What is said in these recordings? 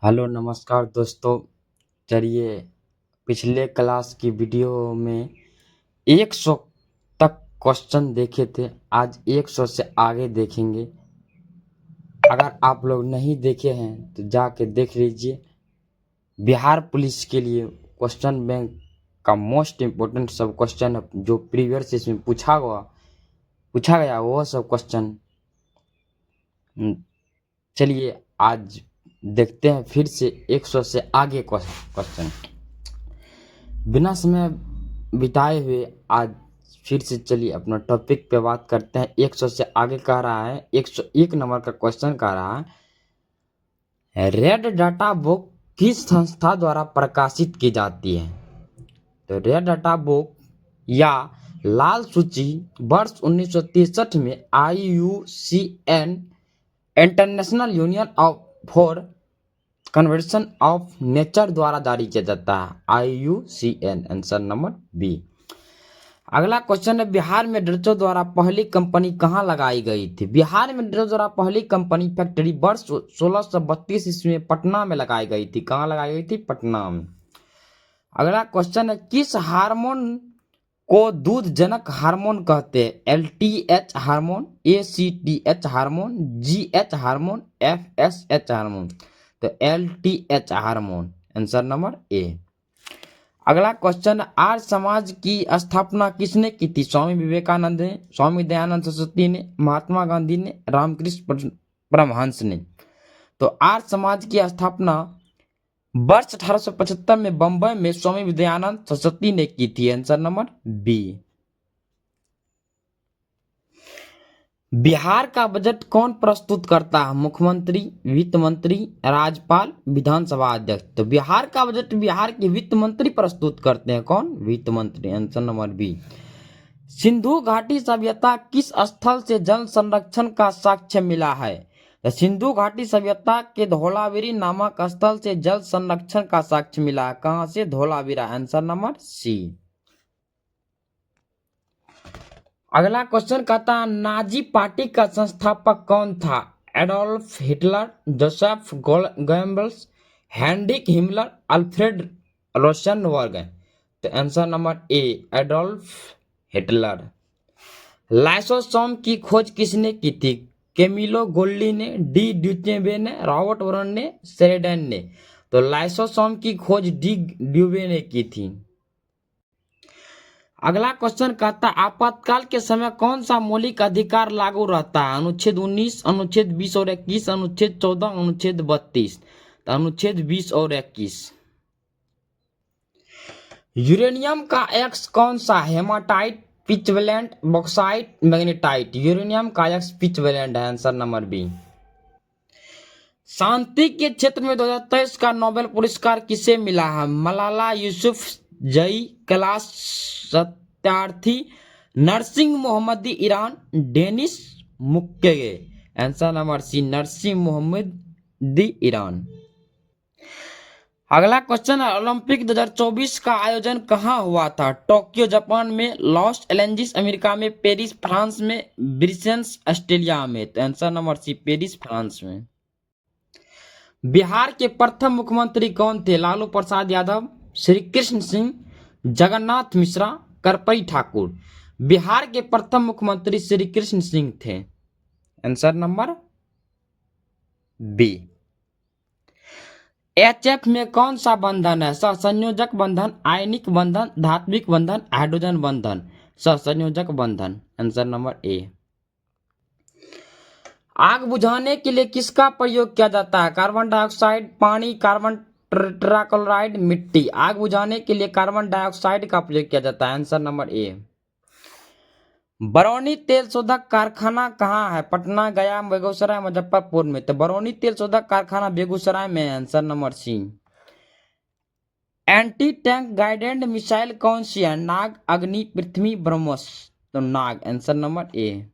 Hello नमस्कार दोस्तों। चलिए, पिछले क्लास की वीडियो में 100 तक क्वेश्चन देखे थे। आज 100 से आगे देखेंगे। अगर आप लोग नहीं देखे हैं तो जाके देख लीजिए। बिहार पुलिस के लिए क्वेश्चन बैंक का मोस्ट इम्पोर्टेंट सब क्वेश्चन है, जो प्रीवियस इसमें पूछा गया वो सब क्वेश्चन। चलिए आज देखते हैं फिर से 100 से आगे क्वेश्चन। बिना समय बिताए हुए आज फिर से चलिए अपना टॉपिक पे बात करते हैं। 100 से आगे कह रहा है, 101 नंबर का क्वेश्चन कह रहा है, रेड डाटा बुक किस संस्था द्वारा प्रकाशित की जाती है? तो रेड डाटा बुक या लाल सूची वर्ष 1963 में IUCN International Union for Conservation of Nature द्वारा जारी किया जाता है। IUCN, answer number B. अगला क्वेश्चन है, बिहार में डचों द्वारा पहली कंपनी कहाँ लगाई गई थी? बिहार में डचों द्वारा पहली कंपनी फैक्ट्री वर्ष 1632 ईस्वी में पटना में लगाई गई थी। कहाँ लगाई गई थी? पटना में। अगला क्वेश्चन है, किस हार्मोन को दूध जनक हार्मोन कहते हैं? LTH hormone, ACTH hormone, GH hormone, FSH hormone. तो LTH हार्मोन, आंसर नंबर ए। अगला क्वेश्चन, आर्य समाज की स्थापना किसने की थी? स्वामी विवेकानंद ने, स्वामी दयानंद सरस्वती ने, महात्मा गांधी ने, रामकृष्ण परमहंस ने। तो आर्य समाज की स्थापना वर्ष 1875 में बंबई में स्वामी दयानंद सरस्वती ने की थी। Answer number B. बिहार का बजट कौन प्रस्तुत करता है? मुख्यमंत्री, वित्त मंत्री, राज्यपाल, विधानसभा अध्यक्ष। तो बिहार का बजट बिहार के वित्त मंत्री प्रस्तुत करते हैं। कौन? वित्त मंत्री, आंसर नंबर बी। सिंधु घाटी सभ्यता किस स्थल से जल संरक्षण का साक्ष्य मिला है? तो सिंधु घाटी सभ्यता के धौलावीरी नामक स्थल से जल संरक्षण का साक्ष्य मिला है। कहां से? Dholavira, answer number C. अगला क्वेश्चन कहता है, नाजी पार्टी का संस्थापक कौन था? Adolf Hitler, Joseph Goebbels, Heinrich Himmler, Alfred Rosenberg. तो answer number A, Adolf Hitler. Lysosome की खोज किसने की थी? कैमिलो गोल्डी ने, डी ड्यूचेबे ने, रॉबर्ट वॉरन ने, शेरिडन ने। तो लाइसोसोम की खोज डी ड्यूबे ने की थी। अगला क्वेश्चन कहता है, आपातकाल के समय कौन सा मौलिक अधिकार लागू रहता है? अनुच्छेद 19, अनुच्छेद 20 और 21, अनुच्छेद 14, अनुच्छेद 32। तो अनुच्छेद 20 और 21। यूरेनियम का एक्स कौन सा? Haematite, pitchblende, bauxite, magnetite. Uranium का एक्स पिचवैलेंट है, आंसर नंबर बी। शांति के क्षेत्र में 2023 का नोबेल पुरस्कार किसे मिला है? Malala Yousafzai, Kailash Satyarthi, Narges Mohammadi Iran, Denis Mukwege. Answer number C, Narges Mohammadi Iran. अगला क्वेश्चन है, ओलंपिक 2024 का आयोजन कहाँ हुआ था? टोक्यो जापान में, लॉस एंजेलिस अमेरिका में, पेरिस फ्रांस में, ब्रिसेल्स ऑस्ट्रेलिया में। तो answer number C, Paris France में। बिहार के प्रथम मुख्यमंत्री कौन थे? लालू प्रसाद यादव, श्री कृष्ण सिंह, जगन्नाथ मिश्रा, करपई ठाकुर। बिहार के प्रथम मुख्यमंत्री श्री कृष्ण सिंह थे, आंसर नंबर बी। HF में कौन सा बंधन है? सहसंयोजक बंधन, आयनिक बंधन, धात्विक बंधन, हाइड्रोजन बंधन। सहसंयोजक बंधन, आंसर नंबर ए। आग बुझाने के लिए किसका प्रयोग किया जाता है? कार्बन डाइऑक्साइड, पानी, कार्बन टेट्राक्लोराइड, मिट्टी। आग बुझाने के लिए कार्बन डाइऑक्साइड का प्रयोग किया जाता है, आंसर नंबर ए। बरौनी तेल शोधक कारखाना कहाँ है? पटना, गया, बेगूसराय, मुजफ्फरपुर में। तो बरौनी तेल शोधक कारखाना बेगूसराय में है, answer number C. Anti tank guided missile कौन सी है? नाग, अग्नि, पृथ्वी, ब्रह्मोस। तो नाग, आंसर नंबर ए।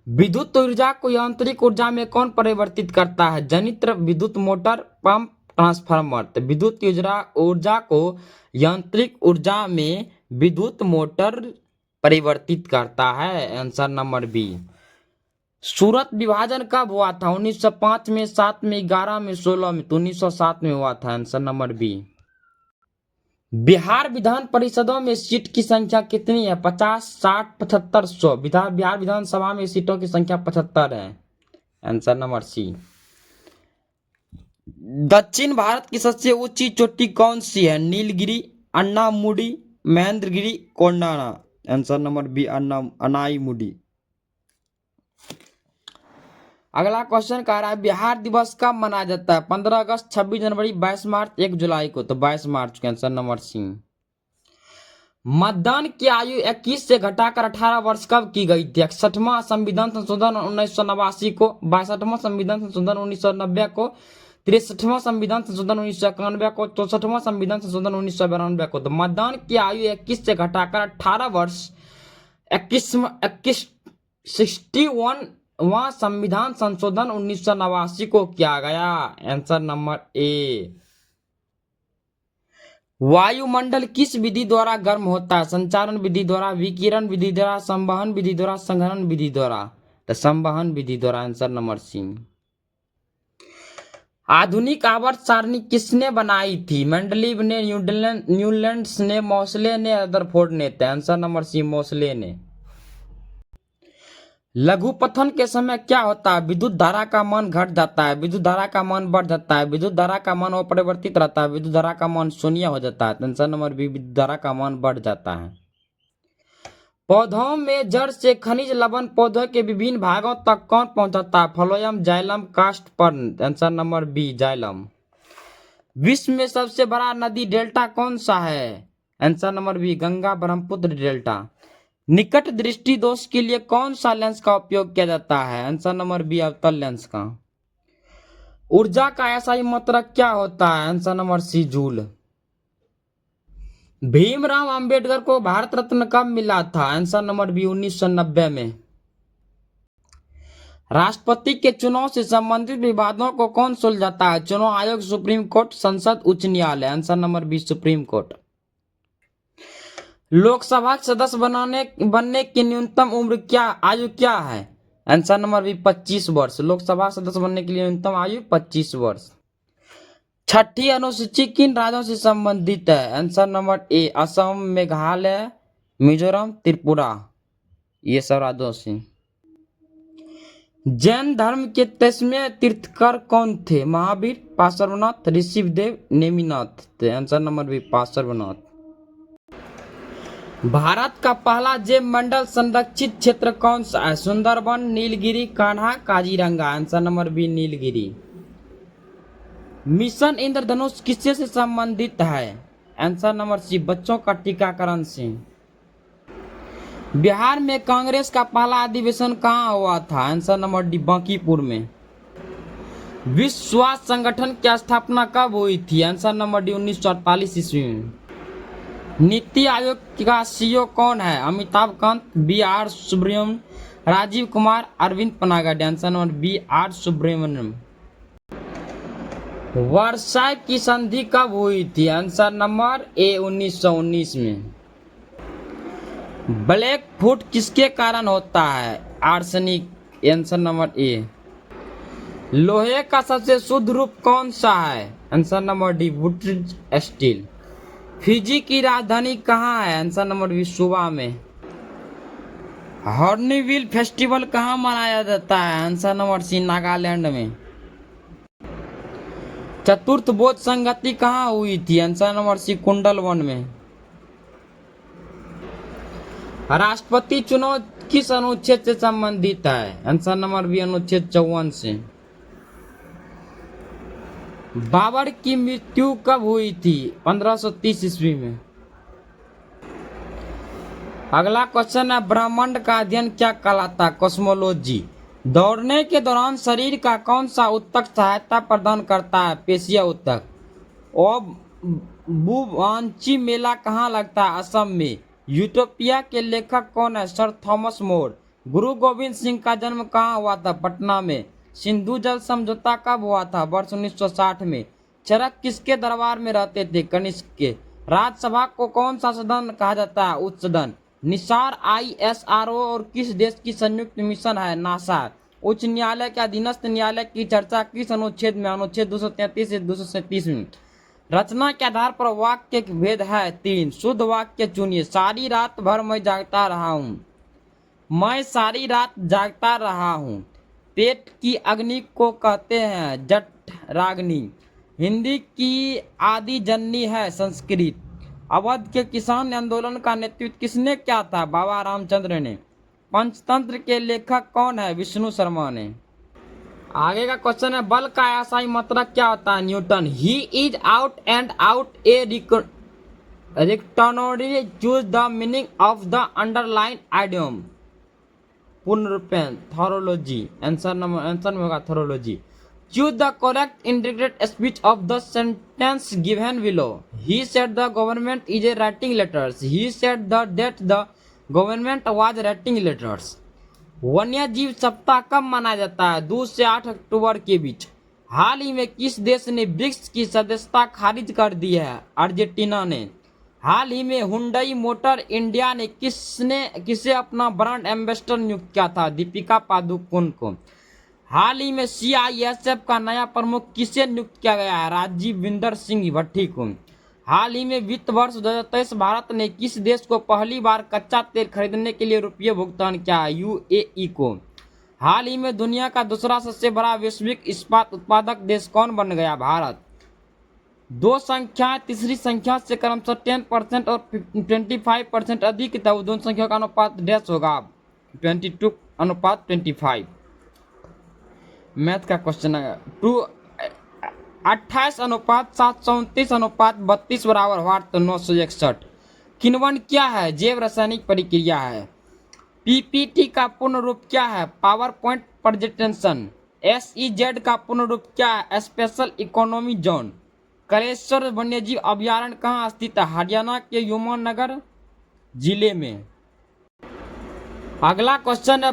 विद्युत ऊर्जा को यांत्रिक ऊर्जा में कौन परिवर्तित करता है? जनित्र, विद्युत मोटर, पंप, ट्रांसफार्मर। तो विद्युत ऊर्जा को यांत्रिक ऊर्जा में विद्युत मोटर परिवर्तित करता है, आंसर नंबर बी। सूरत विभाजन कब हुआ था? 1905 में, 7 में, 11 में, 16 में? तो 1907 में हुआ था। Answer number B. बिहार विधान परिषदों में सीट की संख्या कितनी है? 50, 60, 75, 100? बिहार विधानसभा में सीटों की संख्या 75 है। Answer number C. दक्षिण भारत की सबसे ऊंची चोटी कौन सी है? Nilgiri, Annamudi, Mahendragiri, Kondana? Answer number B, Anaimudi. अगला क्वेश्चन कह रहा है बिहार दिवस कब मनाया जाता है? 15 अगस्त, 26 जनवरी, 22 मार्च, 1 जुलाई को? तो 22 मार्च का आंसर नंबर सी। मतदान की आयु 21 से घटाकर 18 वर्ष कब की गई थी? 61वां संविधान संशोधन 1989 को, 62वां संविधान संशोधन 1990 को, 63वां संविधान संशोधन 1991 को, 64वां संविधान संशोधन 1992 को? तो मतदान की आयु 21 से घटाकर 18 वर्ष 61वां संविधान संशोधन 1989 को किया गया। आंसर नंबर ए। वायुमंडल किस विधि द्वारा गर्म होता है? संचारण विधि द्वारा, विकिरण विधि द्वारा, संवहन विधि द्वारा, संघनन विधि द्वारा? तो संवहन विधि द्वारा। Answer number C. आधुनिक आवर्त सारणी किसने बनाई थी? मेंडलीव ने, न्यूलैंड्स ने, मोसले ने, रदरफोर्ड ने? आंसर नंबर सी, मोसले ने। लघुपथन के समय क्या होता है? विद्युत धारा का मान घट जाता है, विद्युत धारा का मान बढ़ जाता है, विद्युत धारा का मान अपरिवर्तित रहता है, विद्युत धारा का मान शून्य हो जाता है? आंसर नंबर बी, विद्युत धारा का मान बढ़ जाता है। पौधों में जड़ से खनिज लवण पौधों के विभिन्न भागों तक कौन पहुंचाता है? फ्लोएम, जाइलम, कास्ट, पर्न? Answer number B, xylem. विश्व में सबसे बड़ा नदी डेल्टा कौन सा है? Answer number B, Ganga Brahmaputra delta. निकट दृष्टि दोष के लिए कौन सा लेंस का उपयोग किया जाता है? आंसर नंबर बी, अवतल लेंस का। ऊर्जा का ऐसा मात्रक क्या होता है? Answer number C, joule. Bhimrao Ambedkar को भारत रत्न कब मिला था? आंसर नंबर बी, 1990 में। राष्ट्रपति के चुनाव से संबंधित विवादों को कौन सुलझाता है? चुनाव आयोग, सुप्रीम कोर्ट, संसद, उच्च न्यायालय? Answer number B, supreme court. Lok Sabha सदस्य बनने की न्यूनतम उम्र आयु क्या है? आंसर नंबर बी, 25 वर्ष। लोकसभा सदस्य बनने के लिए न्यूनतम आयु 25 वर्ष। छठी अनुसूची किन राज्यों से संबंधित है? आंसर नंबर ए, असम, मेघालय, मिजोरम, त्रिपुरा? ये सब राज्यों से। जैन धर्म के 23वें तीर्थकर कौन थे? Mahavir, Parshvanath, Rishidev, Neminath? Answer number B, Parshvanath. Bharat का पहला जैव मंडल संरक्षित क्षेत्र कौन सा है? Sundarban, Nilgiri, Kanha, Kaziranga? Answer number B, Nilgiri. Mission Indradhanush किससे से संबंधित है? आंसर नंबर सी, बच्चों का टीकाकरण से। बिहार में कांग्रेस का पहला अधिवेशन कहाँ हुआ था? आंसर नंबर डी, बांकीपुर में। विश्व स्वास्थ्य संगठन की स्थापना कब हुई थी? आंसर नंबर डी, 1948 ईस्वी में। नीति आयोग का सीईओ कौन है? Amitabh Kant, B R Subrahmanyam, Rajiv Kumar, Arvind Panagarh? Answer number B, R Subrahmanyam. Versailles की संधि कब हुई थी? आंसर नंबर ए, 1919 में। ब्लैक फुट किसके कारण होता है? आर्सेनिक? Answer number A. लोहे का सबसे शुद्ध रूप कौन सा है? आंसर नंबर डी, वुटेज स्टील। फिजी की राजधानी कहाँ है? आंसर नंबर बी, सुबा में। हॉर्नबिल फेस्टिवल कहाँ मनाया जाता है? आंसर नंबर सी, नागालैंड में। चतुर्थ बौद्ध संगति कहाँ हुई थी? आंसर नंबर सी, कुंडलवन में। राष्ट्रपति चुनाव किस अनुच्छेद से संबंधित है? आंसर नंबर बी, अनुच्छेद 54 से। बाबर की मृत्यु कब हुई थी? 1530 ईस्वी में। अगला क्वेश्चन है ब्रह्मांड का अध्ययन क्या कहलाता है? कॉस्मोलॉजी। दौड़ने के दौरान शरीर का कौन सा ऊतक सहायता प्रदान करता है? पेशिया ऊतक। बुबांची मेला कहाँ लगता है? असम में। यूटोपिया के लेखक कौन है? Sir Thomas More. गुरु गोविंद सिंह का जन्म कहाँ हुआ था? पटना में। सिंधु जल समझौता कब हुआ था? वर्ष 1960 में। चरक किसके दरबार में रहते थे? कनिष्क के। राज्यसभा को कौन सा सदन कहा जाता है? उच्च सदन। निसार ISRO और किस देश की संयुक्त मिशन है? नासा। उच्च न्यायालय के अधीनस्थ न्यायालय की चर्चा किस अनुच्छेद में? अनुच्छेद 233 से 237 में। रचना के आधार पर वाक्य के भेद है 3। शुद्ध वाक्य चुनिए। सारी रात भर मैं जागता रहा हूँ। मैं सारी रात जागता रहा हूँ। पेट की अग्नि को कहते हैं जठराग्नि। हिंदी की आदि जननी है संस्कृत। अवध के किसान आंदोलन का नेतृत्व किसने किया था? बाबा रामचंद्र ने। पंचतंत्र के लेखक कौन है? विष्णु शर्मा ने। आगे का क्वेश्चन है, बल का एसआई मात्रक क्या होता है? Newton. He is out and out A रिक्टोनरी। Choose the meaning of the underline idiom. पुनरुत्पन्न थोरोलॉजी। Answer में होगा थोरोलॉजी। Choose the correct integrated speech of the sentence given below. He said the government is a writing letters. He said the date the government was writing letters. वन्य जीव सप्ताह कब मनाया जाता है? 2 से 8 अक्टूबर के बीच। हाल ही में किस देश ने ब्रिक्स की सदस्यता खारिज कर दी है? अर्जेंटीना ने। हाल ही में हुंडई मोटर इंडिया ने किसे अपना ब्रांड एम्बेसडर नियुक्त किया था? दीपिका पादुकोण को। हाल ही में सीआईएसएफ का नया प्रमुख किसे नियुक्त किया गया है? राजीविंदर सिंह भट्टी को। हाल ही में वित्त वर्ष 2023 भारत ने किस देश को पहली बार कच्चा तेल खरीदने के लिए रुपये भुगतान किया है? यूएई को। हाल ही में दुनिया का दूसरा सबसे बड़ा वैश्विक इस्पात उत्पादक देश कौन बन गया? भारत। दो संख्याएं तीसरी संख्या से क्रमशः 10% और 25% अधिक था। दोनों संख्या का अनुपात डैश होगा 22:25। मैथ का क्वेश्चन है 28:729:32 बराबर वाट 961। किण्वन क्या है? जैव रासायनिक प्रक्रिया है। पीपीटी का पूर्ण रूप क्या है? Power point presentation. एसईजेड का पूर्ण रूप क्या है? Special economy zone. कलेश्वर वन्यजीव अभयारण्य कहाँ स्थित है? हरियाणा के यमुनानगर जिले में। अगला क्वेश्चन है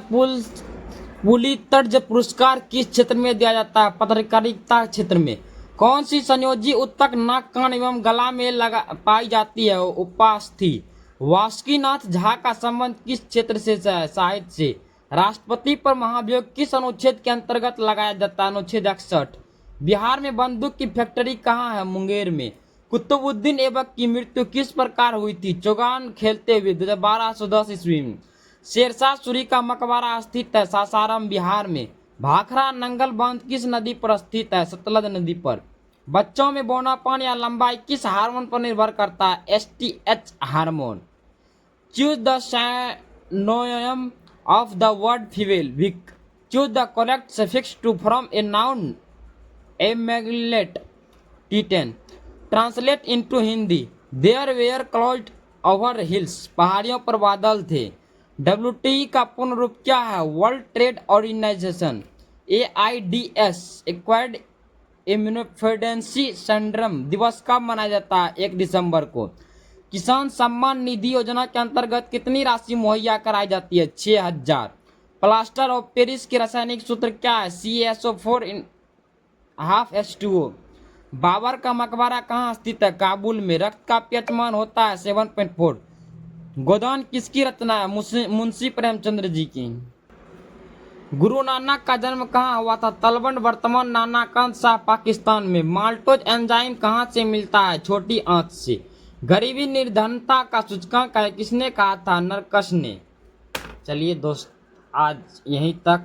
पुलित्जर पुरस्कार किस क्षेत्र में दिया जाता है? पत्रकारिता क्षेत्र में। कौन सी संयोजी उत्तक नाक कान एवं गला में पाई जाती है? उपास्थि। वासुकीनाथ झा का संबंध किस क्षेत्र से है? साहित्य से। राष्ट्रपति पर महाभियोग किस अनुच्छेद के अंतर्गत लगाया जाता है? अनुच्छेद 61। बिहार में बंदूक की फैक्ट्री कहाँ है? मुंगेर में। कुतुबुद्दीन ऐबक की मृत्यु किस प्रकार हुई थी? चौगान खेलते हुए 1210 ईस्वी में। शेरशाह सूरी का मकबरा स्थित है सासाराम बिहार में। भाखड़ा नंगल बांध किस नदी पर स्थित है? सतलज नदी पर। बच्चों में बौनापन या लंबाई किस हार्मोन पर निर्भर करता है? STH hormone. Choose the synonym of the word feeble weak. Choose the correct suffix to from a noun amalgamate T10। Translate into Hindi. There were cloud over hills. पहाड़ियों पर बादल थे। WTE का पूर्ण रूप क्या है? World Trade Organization. AIDS acquired immunodeficiency syndrome दिवस कब मनाया जाता है? 1 दिसंबर को। किसान सम्मान निधि योजना के अंतर्गत कितनी राशि मुहैया कराई जाती है? 6000। प्लास्टर ऑफ पेरिस के रासायनिक सूत्र क्या है? CaSO4 बाबर का मकबरा कहाँ स्थित है? काबुल में। रक्त का पीएच मान होता है 7.4। गोदान किसकी रचना है? मुंशी प्रेमचंद्र जी की। गुरु नानक का जन्म कहाँ हुआ था? तलवंड वर्तमान नानाकांत शाह पाकिस्तान में। माल्टोज एंजाइम कहाँ से मिलता है? छोटी आंत से। गरीबी निर्धनता का सूचकांक है किसने कहा था? नरकश ने। चलिए दोस्त आज यहीं तक।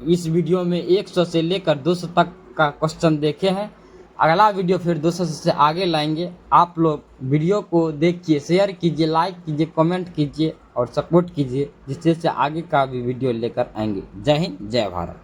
इस वीडियो में 100 से लेकर 200 तक का क्वेश्चन देखे हैं। अगला वीडियो फिर 200 से आगे लाएंगे। आप लोग वीडियो को देखिए, शेयर कीजिए, लाइक कीजिए, कमेंट कीजिए और सपोर्ट कीजिए, जिससे से आगे का भी वीडियो लेकर आएंगे। जय हिंद, जय भारत।